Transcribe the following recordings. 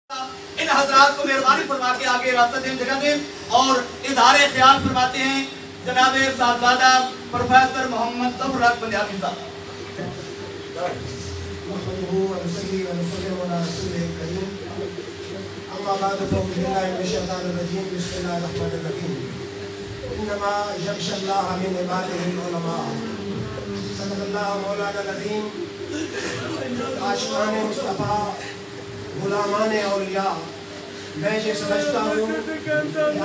इन हजरात को मेहरबानी फरमा के आगे रास्ता दें, जगह दें और इजहार ख्याल फरमाते हैं जनाब साहबजादा प्रोफेसर मोहम्मद ज़फर बंदियानी साहब। गुलामाने औलिया, मैं ये समझता हूँ कि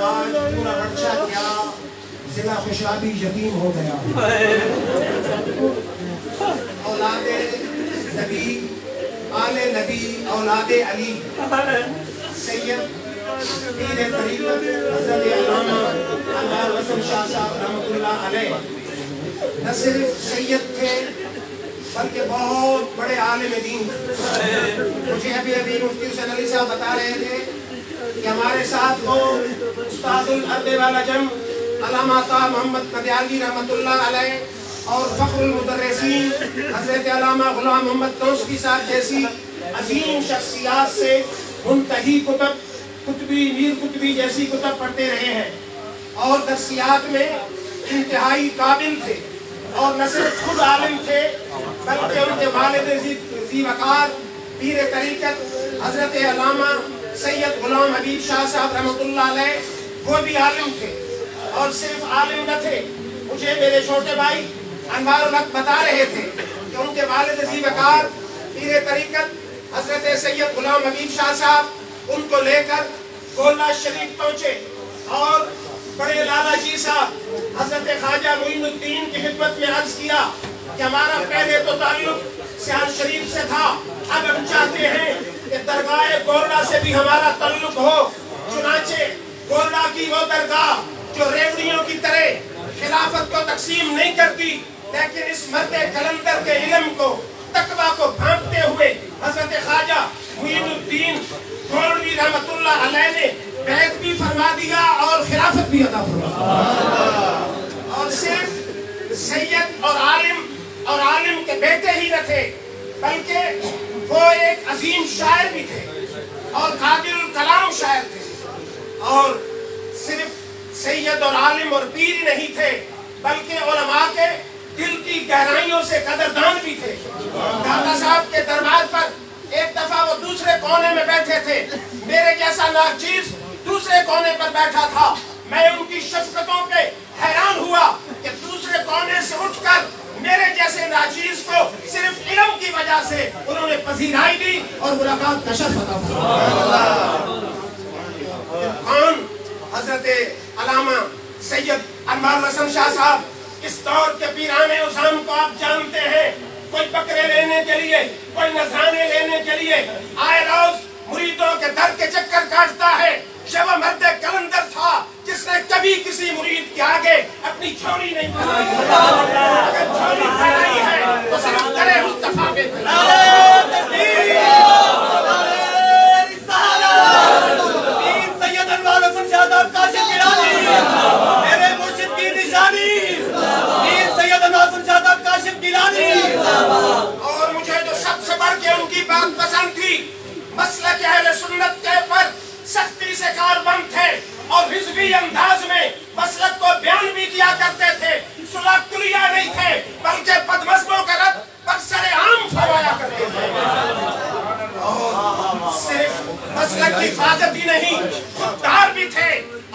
आज पूरा बच्चा क्या जिला खुशाबी यतीम हो गया। औलादे नबी, आले नबी, औलादे अली, सैयद पीर तरीक़त हज़रत अल्लामा अनवार हसन शाह साहब रहमतुल्लाह अलैह न सिर्फ सैयद थे बल्कि बहुत बड़े आलिम दीन। मुझे अभी मुफ्ती हुसैन अली साहब बता रहे थे कि हमारे साथ वो उस्तादुल अरब वल अजम अल्लामा मोहम्मद कदियानी रहमतुल्लाह अलैह और फ़ख्रुल मुदर्रिसीन हज़रत अल्लामा गुलाम मोहम्मद तौसफी साहब जैसी अजीम शख्सियात से मुंतही कुतुब, कुतुबी मीर कुतुबी जैसी कुतुब पढ़ते रहे हैं और दर्सियात में इंतहाई काबिल थे और न सिर्फ खुद आलिम थे बल्कि उनके वालिद ज़ी वक़ार पीर तरीक़त हज़रत अल्लामा सैयद गुलाम हबीब शाह साहब रहमतुल्लाह अलैह वो भी आलिम थे। और सिर्फ आलिम न थे, मुझे मेरे छोटे भाई अनवारुल हक बता रहे थे कि उनके वालिद ज़ी वक़ार पीर तरीक़त हज़रत सैयद गुलाम हबीब शाह साहब उनको लेकर गोला शरीफ पहुँचे और बड़े लाला जी साहब हज़रत ख्वाजा मुईनुद्दीन की खिदमत में अर्ज किया कि हमारा पहले तो ताल्लुक सियाल शरीफ से था, अब हम चाहते हैं कि दरगाह गोरडा से भी हमारा ताल्लुक हो। चुनाचे गोरडा की वो दरगाह जो रेवड़ियों की तरह खिलाफत को तकसीम नहीं करती, लेकिन इस मर्दे कलंदर के इल्म को तकवा को भांपते हुए हज़रत ख्वाजा मुईनुद्दीन गोरडवी रहमतुल्लाह अलैह ने बैत भी फरमा दिया और खिलाफत भी अता फरमा। और सिर्फ सैयद और आलिम के बेटे ही न थे बल्कि वो एक अजीम शायर भी थे और कादिरुल कलाम शायर थे। और सिर्फ सैयद और आलिम और पीर ही नहीं थे बल्कि उलमा के दिल की गहराइयों से कदरदान भी थे। दादा साहब के दरबार पर एक दफा वो दूसरे कोने में बैठे थे, मेरे जैसा नाचीज दूसरे कोने पर बैठा था। मैं उनकी शफ़क़तों पे हैरान हुआ कि दूसरे कोने से उठकर मेरे जैसे नाचीज को सिर्फ इल्म की वजह से उन्होंने पजीराई दी और मुलाकात का शर्फ अता फरमाया। कौन? हज़रत अल्लामा सैयद अनवार हसन शाह साहब। इस दौर के पीराने उज़ाम को आप जानते हैं, कोई बकरे लेने के लिए, कोई नजराने लेने के लिए आए रोज मुरीदों के दर के चक्कर काटता है। ये वो मर्द कलंदर था जिसने कभी किसी मुरीद के आगे अपनी झोली नहीं फैलाई। अगर झोली फैलाई है तो सिर्फ करे मुस्तफा पे। सैयद अनवार हसन शाह साहब काशिफ गिलानी मेरे मुर्शिद की निशानी, सैयद अनवार हसन शाह साहब काशिफ गिलानी। और मुझे जो सबसे बढ़ के उनकी बात पसंद थी, मसलक अहले सुन्नत के पर सख्ती से कारबंद थे और हिज़्बी अंदाज में मसलक को बयान भी किया करते थे। सुलह कुलिया नहीं थे बल्कि बदमज़हबों का रद्द बरसरे-आम फरमाया करते थे। और सिर्फ मसलक की हिफाजत ही नहीं, खुददार भी थे।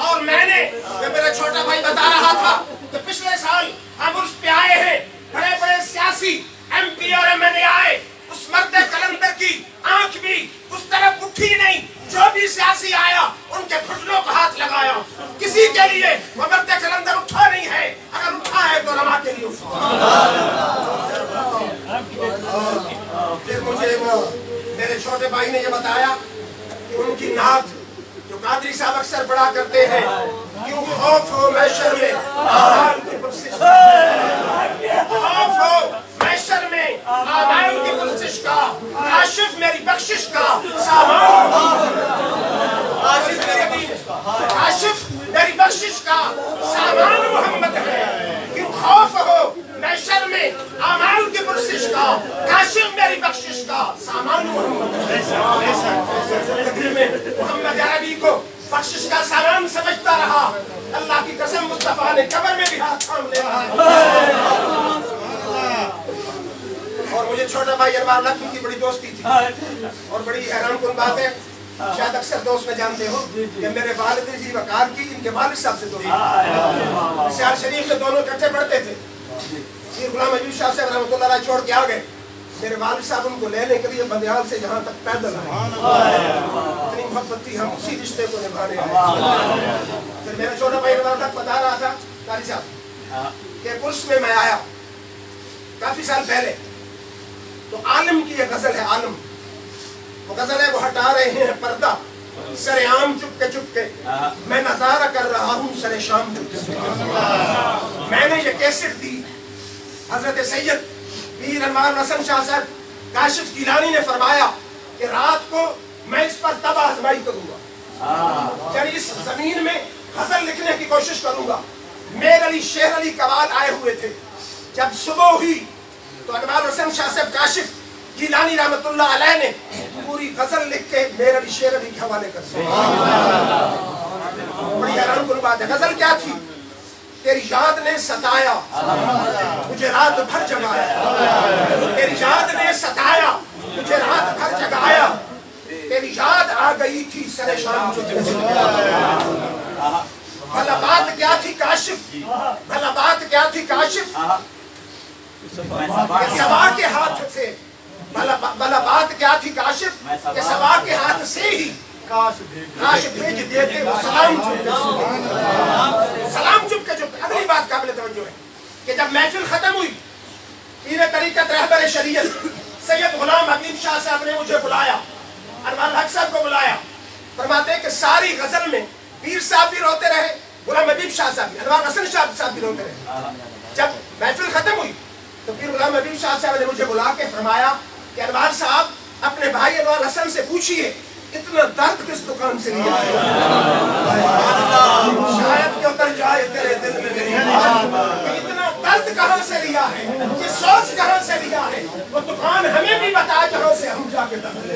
और मैंने, जब मेरा छोटा भाई बता रहा था कि पिछले साल हम उर्स पे आए हैं, बड़े बड़े सियासी MP और MNA आए, उस मर्द कलंदर की आंख भी उस तरफ उठी नहीं। जो भी सियासी आया उनके घुटनों को हाथ लगाया। किसी के लिए वो मर्द कलंदर उठा नहीं है, अगर उठा है तो रमा के लिए उठा। फिर मुझे वो मेरे छोटे भाई ने ये बताया कि उनकी नात जो कादरी साहब अक्सर पढ़ा करते हैं, क्यों खौफ हो महशर में आमाल की पुरसिश, खौफ हो महशर में आमाल की पुरसिश का, काशिफ मेरी बख्शिश का सामान, काशिफ मेरी बख्शिश का सामान मोहम्मद है। क्यों खौफ हो महशर में आमाल की पुरसिश का, काशिफ मेरी बख्शिश का सामान मोहम्मद है। बख्शिश का सामान समझता रहा। अल्लाह की कसम मुस्तफा ने कब्र में भी हाथ थाम लिया। और मुझे छोटा भाई अनवार लखवी की बड़ी दोस्ती थी और बड़ी हैरानकुन बात है, शायद अक्सर दोस्त न जानते हो कि मेरे वालिद जी वकार की इनके वालिद साहब से दोस्ती। सियार शरीफ में दोनों इकट्ठे पढ़ते थे। फिर गुलाम अयूब शाह साहब रहमतुल्लाह अलैह छोड़ के आ गए। मेरे वालिद साहब उनको लेने के लिए बंदियाल से यहाँ तक पैदल आए। इतनी मोहब्बत थी, हम उसी रिश्ते को निभाने आए। फिर मेरा छोटा भाई अनवार तक बता रहा था कारी साहब कि कुर्स में मैं आया काफी साल पहले, तो आलम की एक गजल है, आलम वो गजल है, वो हटा रहे हैं पर्दा सरेआम चुपके मैं नजारा कर रहा हूँ सरे शाम चुपके। मैंने ये कैसेट दी हजरत सैयद पीर अनवार हसन शाह साहब काशिफ गिलानी ने फरमाया कि रात को मैं इस पर तब आजमाई करूंगा, यानी इस जमीन में गजल लिखने की कोशिश करूंगा। मेर अली शेर अली कवाल आए हुए थे। जब सुबह हुई तो अनवार हसन शाह साहब काशिफ गिलानी रहमतुल्लाह अलैह ने पूरी गजल लिख के मेर अली शेर अली के हवाले कर दी। बड़ी हैरानकुन बात है। गजल क्या थी? तेरी याद ने सताया मुझे रात भर जगाया, तेरी याद ने सताया मुझे रात भर जगाया, तेरी याद आ गई थी सरे शाम चुपके। भला बात क्या थी काशिफ, भला बात क्या थी काशिफ, सबा के हाथ से, भला बात क्या थी काशिफ के सबा के हाथ से ही काश भेज देते वो सलाम चुपके। अगली बात काबिल तवज्जो है कि जब महफिल खत्म हुई, पीर तरीकत रहबर शरीयत सैयद गुलाम हबीब शाह साहब ने मुझे बुलाया, अनवार हक साहब को बुलाया। फरमाते कि सारी गजल में पीर साहब भी रोते रहे, गुलाम हबीब शाह साहब भी, अनवार हसन शाह साहब भी रोते रहे। जब महफिल खत्म हुई तो फिर गुलाम हबीब शाह साहब ने मुझे बुला के फरमाया कि अनवार साहब अपने भाई अनवार हसन से पूछिए इतना दर्द किस दुकान से लिया है, शायद कि उतर जाए तेरे दिल में मेरी कि इतना दर्द कहाँ से लिया है, ये सोच कहाँ से लिया है, वो दुकान हमें भी बता जहाँ से हम जाके दर्द ले।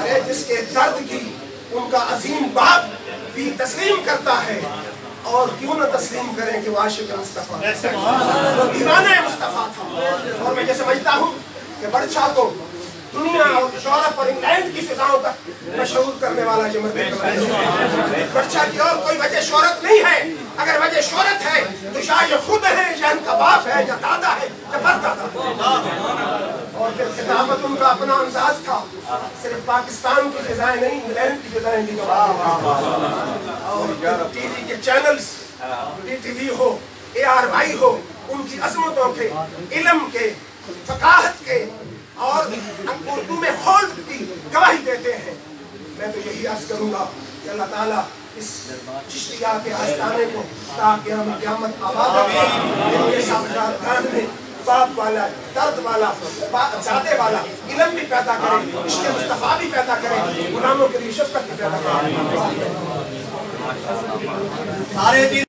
अरे जिसके दर्द की उनका अजीम बाप भी तस्लीम करता है, और क्यों न तस्लीम करें कि वो आशिक मुस्तफा, वो दीवाना मुस्तफा था। और मैं ये समझता हूँ कि बड़छा को दुनिया और शोहरत और इंग्लैंड की फिजाओं तक मशहूर करने वाला जो बड़छा की और कोई वजह शोहरत नहीं है। अगर वजह शोहरत है तो शायद ये खुद है, या इनका बाप है, या दादा है, या परदादा। और फिर खिताबत उनका अपना अंदाज था, सिर्फ पाकिस्तान की फिजाएं नहीं, इंग्लैंड की फिजाएं भी। और टीवी के चैनल्स, टीवी हो, ARY हो, उनकी अजमतों के, इल्म के, फकाहत के और उर्दू में होल्ड की गवाही देते हैं। मैं तो यही अर्ज करूंगा कि अल्लाह ताला इस चिश्तिया के आस्ताने को क़यामत आबाद में बाप वाला, दर्द वाला, जादे वाला इल्म भी पैदा करे, इश्क़ मुस्तफ़ा भी पैदा करे, गुलामों के लिए शफ़क़त भी पैदा करे। सारे